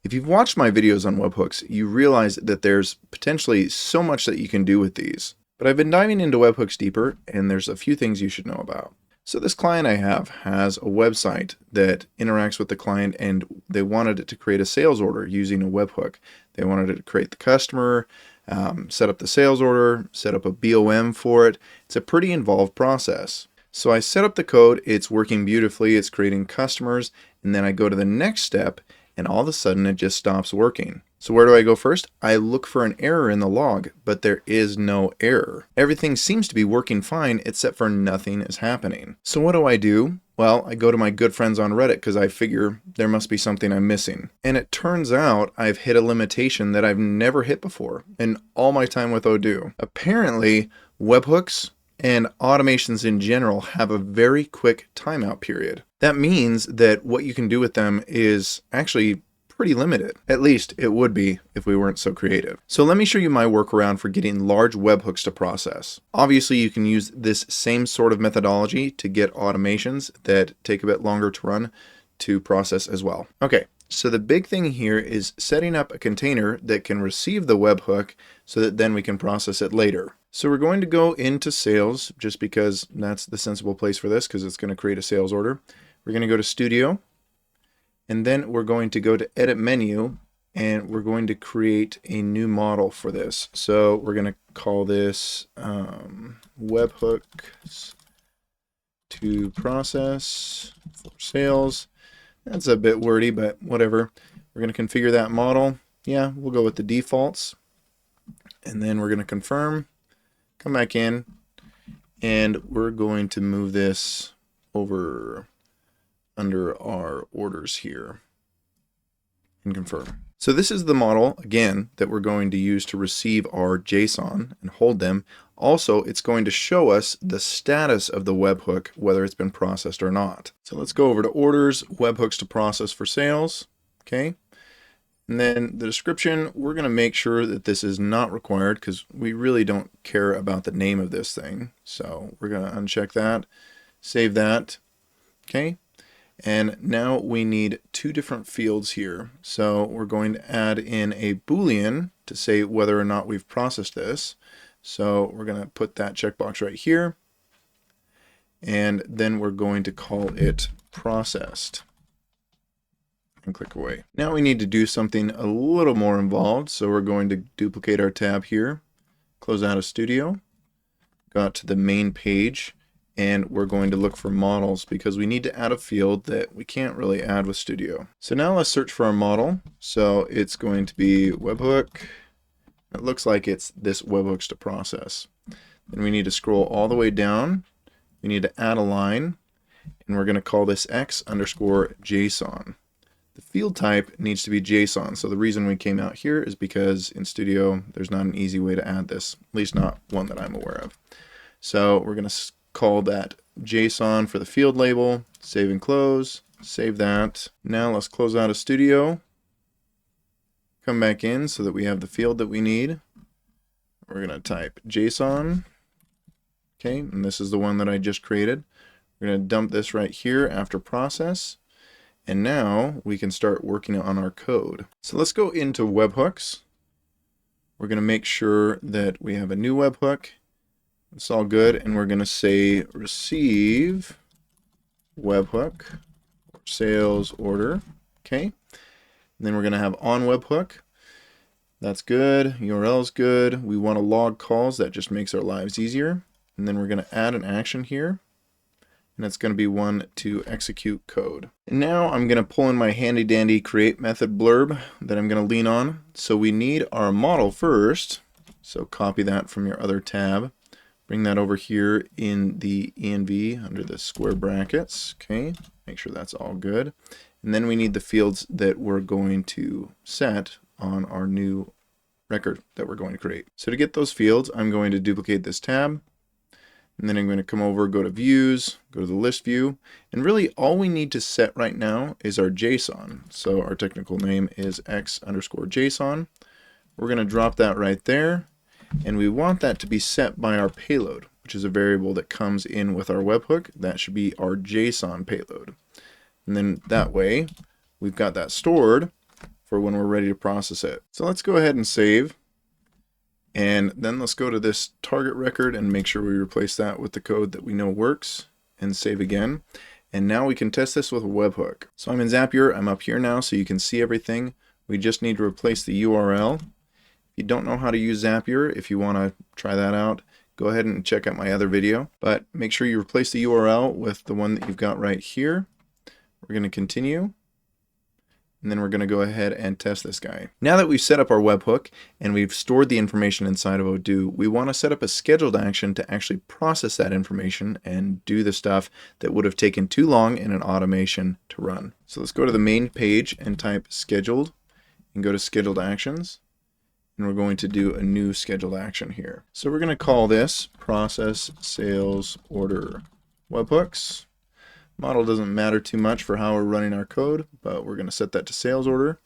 If you've watched my videos on webhooks, you realize that there's potentially so much that you can do with these. But I've been diving into webhooks deeper, and there's a few things you should know about. So this client I have has a website that interacts with the client, and they wanted it to create a sales order using a webhook. They wanted it to create the customer, set up the sales order, set up a BOM for it. It's a pretty involved process. So I set up the code, it's working beautifully, it's creating customers, and then I go to the next step, and all of a sudden it just stops working. So where do I go first? I look for an error in the log, but there is no error. Everything seems to be working fine except for nothing is happening. So what do? Well, I go to my good friends on Reddit because I figure there must be something I'm missing. And it turns out I've hit a limitation that I've never hit before in all my time with ODOO. Apparently, webhooks and automations in general have a very quick timeout period. That means that what you can do with them is actually pretty limited. At least it would be if we weren't so creative. So let me show you my workaround for getting large webhooks to process. Obviously, you can use this same sort of methodology to get automations that take a bit longer to run to process as well. Okay, so the big thing here is setting up a container that can receive the webhook so that then we can process it later. So we're going to go into sales just because that's the sensible place for this because it's going to create a sales order. We're going to go to Studio, and then we're going to go to Edit Menu, and we're going to create a new model for this. So we're going to call this Webhooks to process for sales. That's a bit wordy, but whatever. We're going to configure that model. Yeah, we'll go with the defaults. And then we're going to confirm, come back in, and we're going to move this over under our orders here and confirm. So this is the model, again, that we're going to use to receive our JSON and hold them. Also, it's going to show us the status of the webhook, whether it's been processed or not. So let's go over to orders, webhooks to process for sales. Okay. And then the description, we're going to make sure that this is not required because we really don't care about the name of this thing. So we're going to uncheck that, save that. Okay. And now we need two different fields here. So we're going to add in a Boolean to say whether or not we've processed this. So we're going to put that checkbox right here. And then we're going to call it processed. And click away. Now we need to do something a little more involved. So we're going to duplicate our tab here, close out of Studio, go out to the main page, and we're going to look for models because we need to add a field that we can't really add with Studio. So now let's search for our model. So it's going to be webhook. It looks like it's this webhooks to process. Then we need to scroll all the way down. We need to add a line, and we're going to call this x_JSON. The field type needs to be JSON. So the reason we came out here is because in Studio, there's not an easy way to add this, at least not one that I'm aware of. So we're going to call that JSON for the field label, save and close, save that. Now let's close out of Studio, come back in so that we have the field that we need. We're going to type JSON, okay, and this is the one that I just created. We're going to dump this right here after process, and now we can start working on our code. So let's go into webhooks. We're going to make sure that we have a new webhook. It's all good, and we're going to say receive webhook sales order. Okay, and then we're going to have on webhook. That's good. URL is good. We want to log calls. That just makes our lives easier. And then we're going to add an action here, and it's going to be one to execute code. And now I'm going to pull in my handy dandy create method blurb that I'm going to lean on. So we need our model first. So copy that from your other tab. Bring that over here in the env under the square brackets. Okay, make sure that's all good. And then we need the fields that we're going to set on our new record that we're going to create. So to get those fields, I'm going to duplicate this tab. And then I'm going to come over, go to views, go to the list view. And really all we need to set right now is our JSON. So our technical name is x_JSON. We're going to drop that right there. And we want that to be set by our payload, which is a variable that comes in with our webhook. That should be our JSON payload. And then that way, we've got that stored. for when we're ready to process it. So let's go ahead and save. And then let's go to this target record and make sure we replace that with the code that we know works, and save again. And now we can test this with a webhook. So I'm in Zapier, I'm up here now so you can see everything. We just need to replace the URL. If you don't know how to use Zapier, if you want to try that out, go ahead and check out my other video. But make sure you replace the URL with the one that you've got right here. We're going to continue. And then we're going to go ahead and test this guy. Now that we've set up our webhook and we've stored the information inside of ODOO, we want to set up a scheduled action to actually process that information and do the stuff that would have taken too long in an automation to run. So let's go to the main page and type scheduled and go to scheduled actions. And we're going to do a new scheduled action here. So we're going to call this process sales order webhooks. Model doesn't matter too much for how we're running our code, but we're going to set that to sales order.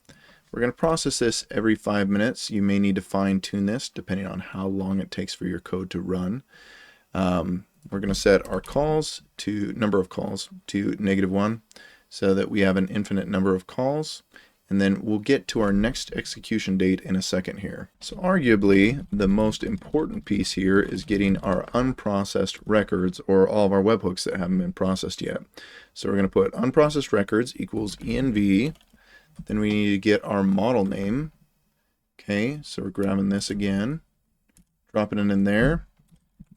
We're going to process this every 5 minutes. You may need to fine tune this depending on how long it takes for your code to run. We're going to set our calls to number of calls to -1 so that we have an infinite number of calls. And then we'll get to our next execution date in a second here. So arguably, the most important piece here is getting our unprocessed records, or all of our webhooks that haven't been processed yet. So we're going to put unprocessed records equals env. Then we need to get our model name. Okay, so we're grabbing this again, dropping it in there.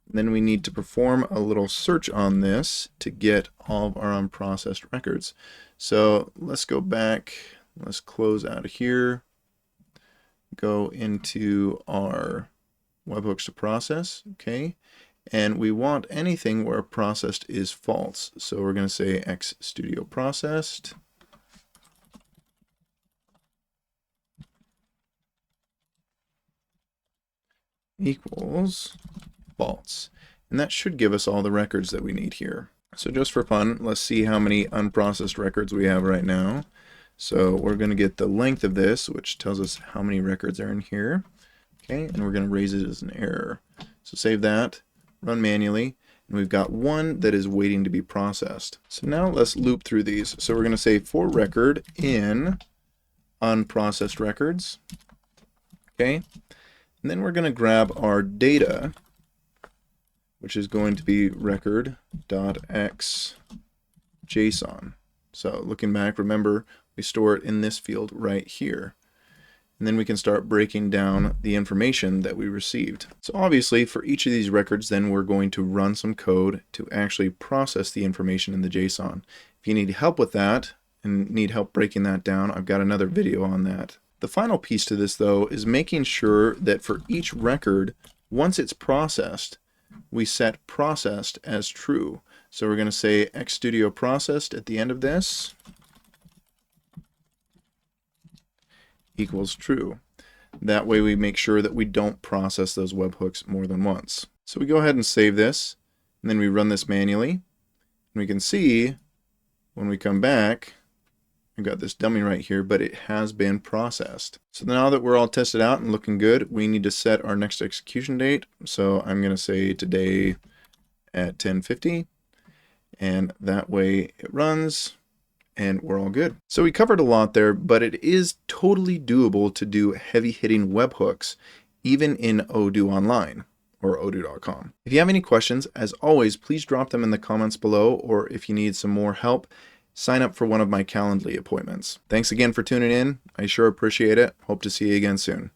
Then we need to perform a little search on this to get all of our unprocessed records. So let's go back. Let's close out of here, go into our webhooks to process, okay? And we want anything where processed is false. So we're going to say xstudio processed equals false. And that should give us all the records that we need here. So just for fun, let's see how many unprocessed records we have right now. So we're going to get the length of this, which tells us how many records are in here. Okay, and we're going to raise it as an error. So save that, run manually, and we've got one that is waiting to be processed. So now let's loop through these. So we're going to say for record in unprocessed records. Okay, and then we're going to grab our data, which is going to be record.x JSON. So looking back, remember, we store it in this field right here. And then we can start breaking down the information that we received. So obviously for each of these records, then we're going to run some code to actually process the information in the JSON. If you need help with that and need help breaking that down, I've got another video on that. The final piece to this though is making sure that for each record, once it's processed, we set processed as true. So we're going to say xstudio processed at the end of this equals true. That way we make sure that we don't process those webhooks more than once. So we go ahead and save this, and then we run this manually. And we can see when we come back, I've got this dummy right here, but it has been processed. So now that we're all tested out and looking good, we need to set our next execution date. So I'm going to say today at 10:50, and that way it runs and we're all good. So we covered a lot there, but it is totally doable to do heavy-hitting webhooks, even in ODOO Online or odoo.com. If you have any questions, as always, please drop them in the comments below, or if you need some more help, sign up for one of my Calendly appointments. Thanks again for tuning in. I sure appreciate it. Hope to see you again soon.